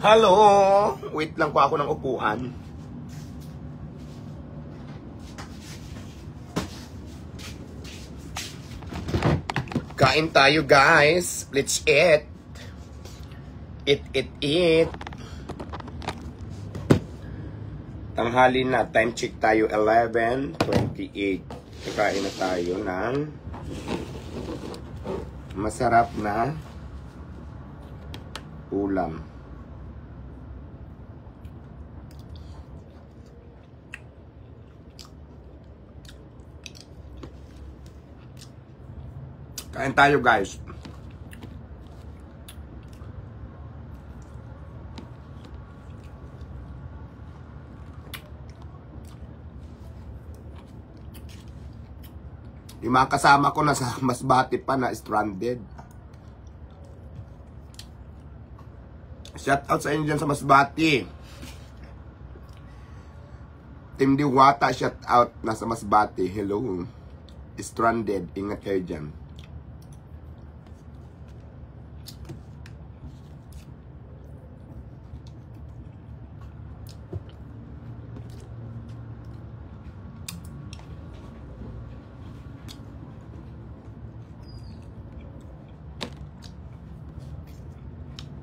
Hello! Wait lang po ako ng upuan. Kain tayo, guys. Let's eat. Eat. Tanghali na. Time check tayo, 11:28. Kakain na tayo ng masarap na ulam. Kain tayo, guys. Yung mga kasama ko na sa Masbate pa na stranded. Shout out sa inyo dyan sa Masbate. Team Diwata, shout out. Nasa Masbate. Hello. Stranded. Ingat kayo dyan.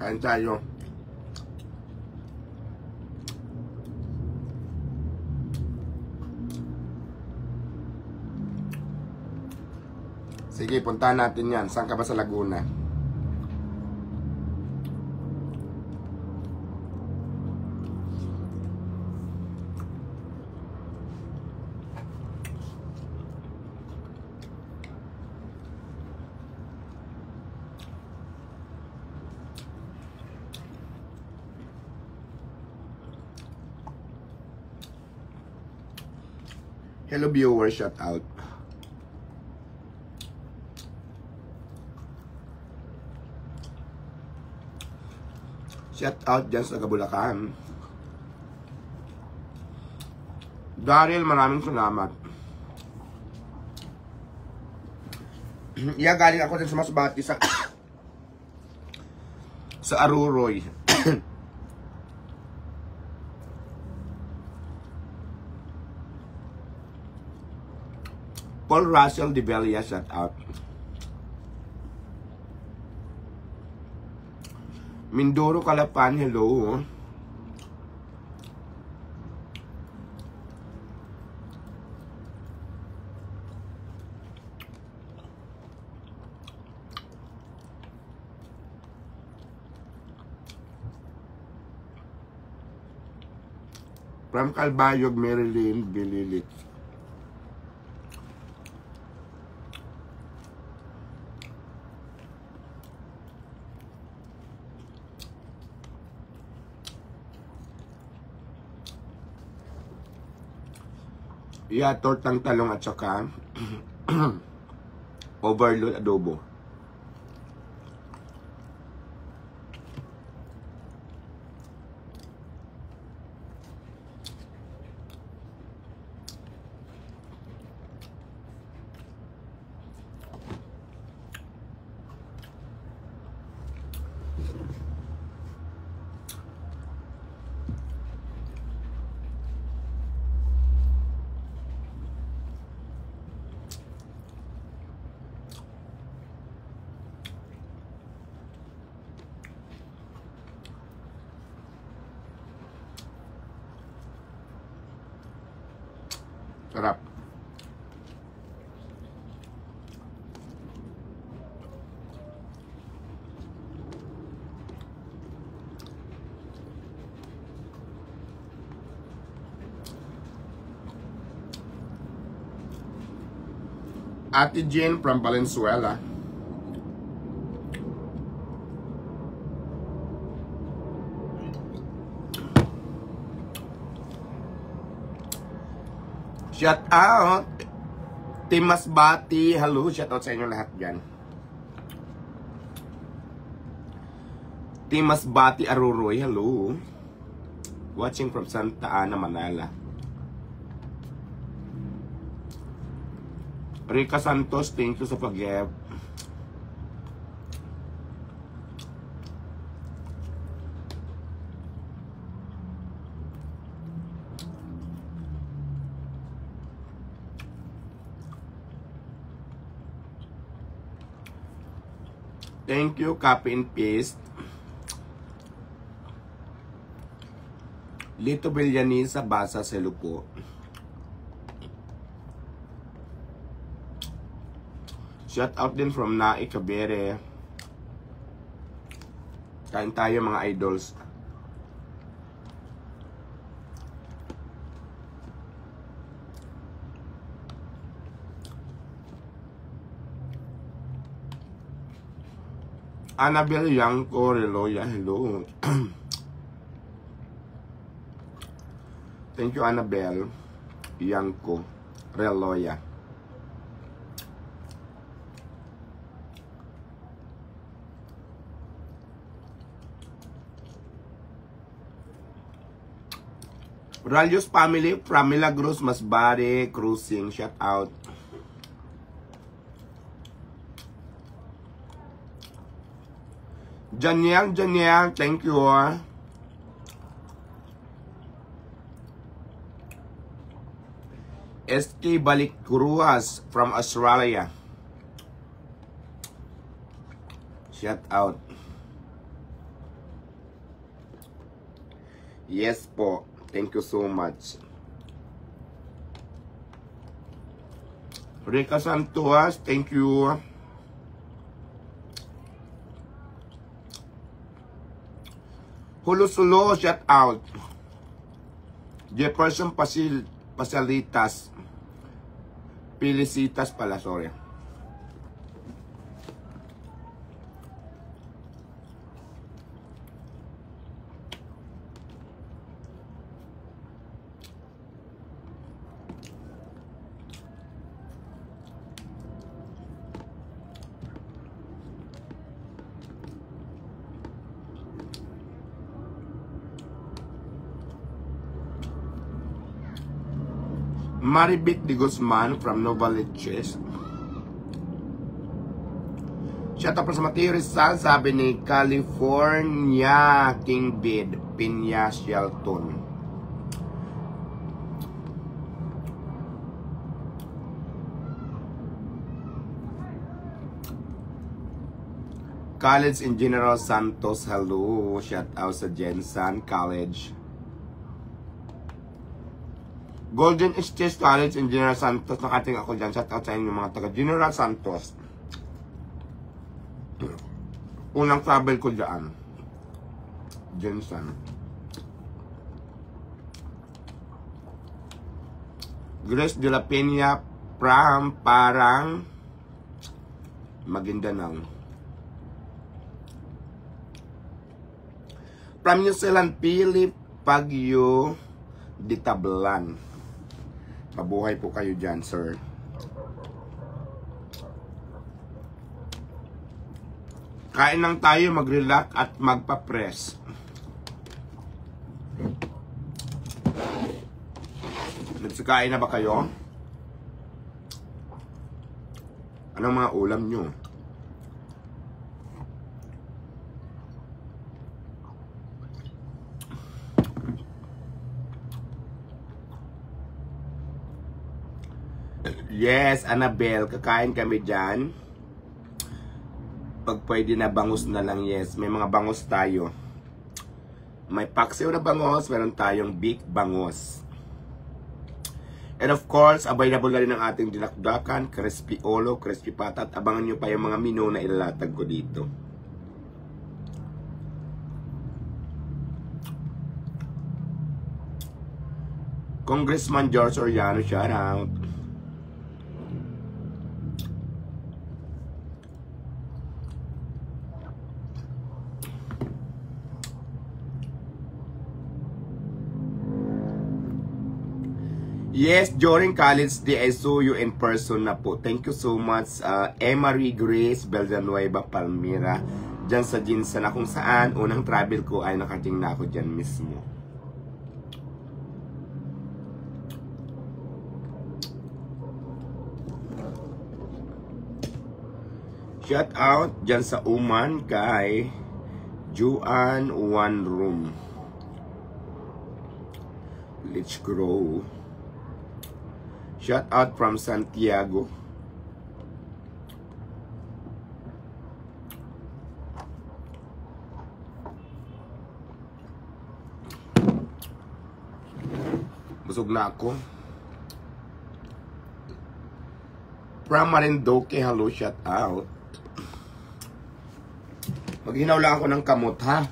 Kain tayo. Sige, puntahan natin yan. Saan ka ba sa Laguna? Hello viewers, shout out. Shout out dyan sa Bulacan. Daryl, maraming salamat. Yeah, galing ako din sa Masbate sa Aruroy. Paul Russell de Belia, shout out. Mindoro Calapan, hello. From Calbayog, Maryland, Bililit. Yeah, tortang talong at saka overload adobo. Sarap. Ate Jane from Valenzuela. Shout out Team Masbate. Hello, shout out sa inyo lahat dyan. Team Masbate Aruroy, hello. Watching from Santa Ana, Manila. Rica Santos, thank you sa pag-give. Thank you, Copy and Paste. Lito Villanisa, Basa Selupo. Shout out din from Nai Cabere. Kain tayo mga idols. Annabelle Yanko Reloya, hello. Thank you, Annabelle Yanko Reloya. Ralios family from Milagros Masbate Cruising, shout out. Janyang, thank you. SK Balikruas from Australia. Shout out. Yes po. Thank you so much. Rica Santos, thank you. Hulusulo, shout out. Jefferson Pasalitas. Pilisitas pala, sorry. Maribit de Guzman from Novaliches. Shout out sa Mateo Rizal, sabi ni California King Bid Pinya Shelton. College in General Santos, hello. Shout out sa Jensen College. Golden State College in General Santos. Nakating ako dyan. Shout out sa inyo mga taga General Santos. Unang travel ko dyan. Jensen. Grace de la Peña from Parang Maguindanao. From New Zealand, Philip Pagyo di Tablan. Mabuhay po kayo dyan, sir. Kain lang tayo, mag-relax at magpa-press. Nagsikain na ba kayo? Anong mga ulam nyo? Yes, Annabelle, kakain kami dyan. Pag pwede na bangus na lang, yes. May mga bangus tayo. May paksiw na bangus, meron tayong big bangus. And of course, available na rin ang ating dinakdakan, crispy olo, crispy patat. Abangan nyo pa yung mga menu na ilalatag ko dito. Congressman George Oriano, shout out. Yes, during college day, I saw you in person na po. Thank you so much, Emery Grace Villanueva Palmira, dyan sa Jinsan na kung saan unang travel ko ay nakating na ako dyan mismo. Shout out dyan sa Uman kay Juan One Room. Let's grow. Shout out from Santiago. Busog na ako. From Marinduque, hello, shout out. Maghinaw lang ako ng kamot, ha?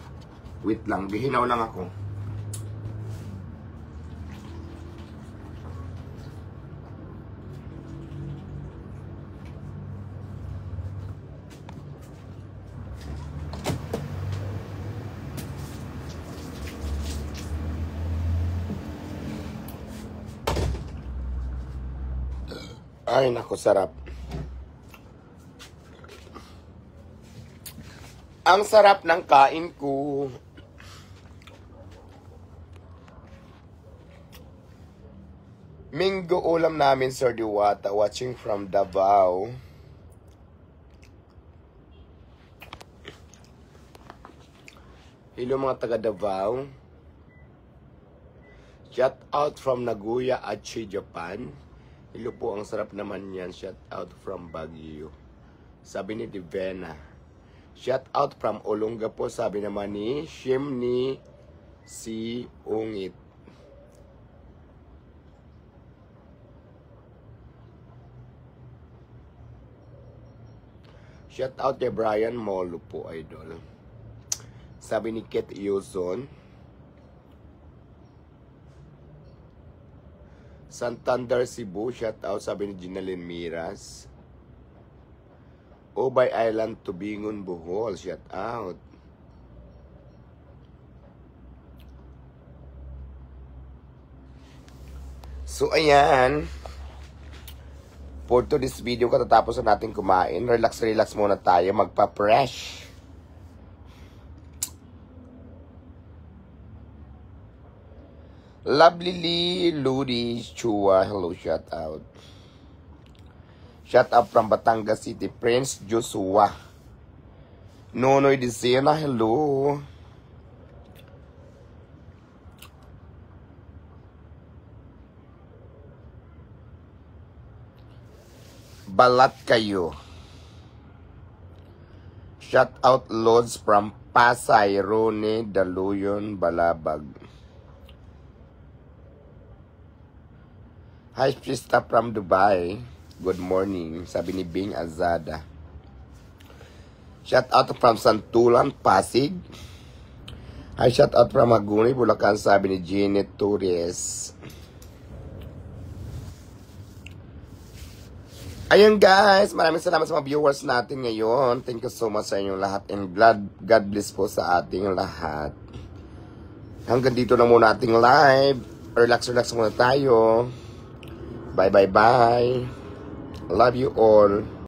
Wait lang, gihinaw lang ako. Ay, naku, sarap. Ang sarap ng kain ko. Minggo ulam namin, Sir Diwata, watching from Davao. Hello mga taga Davao. Shout out from Nagoya, Aichi, Japan. Hello po, ang sarap naman yan. Shout out from Baguio. Sabi ni Divena. Shout out from Olonga po, sabi naman ni Shimni si Ungit. Shout out kay Brian Molo po, idol. Sabi ni Kit Yuzon. Santander, Cebu, shout out, sabi ni Ginalyn Miras. Obay Island, Tubingon, Bohol, shout out. So, ayan. For today's video, katatapos na natin kumain, relax muna tayo, magpa-fresh. Lovely Lee, Ludi, Chua, hello, shout out. Shout out from Batangas City, Prince Joshua. Nonoy Dizena, hello. Balat kayo. Shout out Lods from Pasay, Rone, Daluyon, Balabag. Hi, Prista from Dubai. Good morning, sabi ni Bing Azada. Shout out from Santulan, Pasig. Hi, shout out from Maguni, Bulacan, sabi ni Jeanette Torres. Ayun guys, maraming salamat sa mga viewers natin ngayon. Thank you so much sa inyong lahat and God bless po sa ating lahat. Hanggang dito na muna ating live. Relax muna tayo. Bye. Love you all.